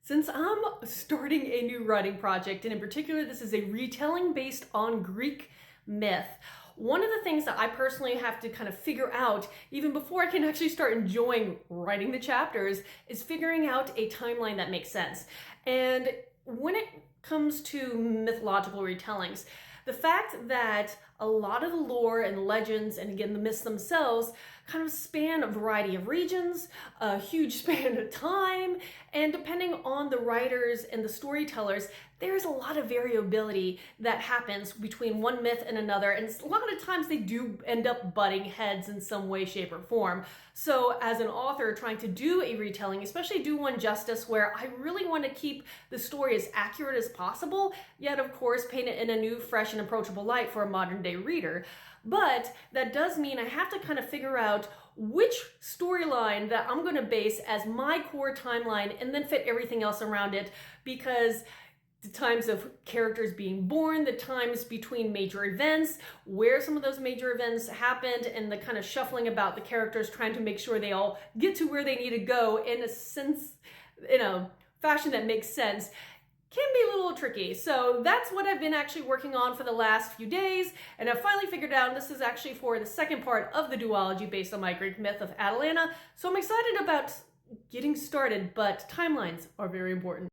Since I'm starting a new writing project, and in particular, this is a retelling based on Greek myth, one of the things that I personally have to kind of figure out, even before I can actually start enjoying writing the chapters, is figuring out a timeline that makes sense. And when it comes to mythological retellings, the fact that a lot of the lore and legends, and again the myths themselves, kind of span a variety of regions, a huge span of time, and depending on the writers and the storytellers, there's a lot of variability that happens between one myth and another, and a lot of times they do end up butting heads in some way, shape, or form. So as an author trying to do a retelling, especially do one justice where I really want to keep the story as accurate as possible, yet of course paint it in a new, fresh, and approachable light for a modern day reader. But that does mean I have to kind of figure out which storyline that I'm going to base as my core timeline and then fit everything else around it, because the times of characters being born, the times between major events, where some of those major events happened, and the kind of shuffling about the characters trying to make sure they all get to where they need to go in a fashion that makes sense, can be a little tricky. So that's what I've been actually working on for the last few days, and I've finally figured out this is actually for the second part of the duology based on my Greek myth of Atalanta. So I'm excited about getting started, but timelines are very important.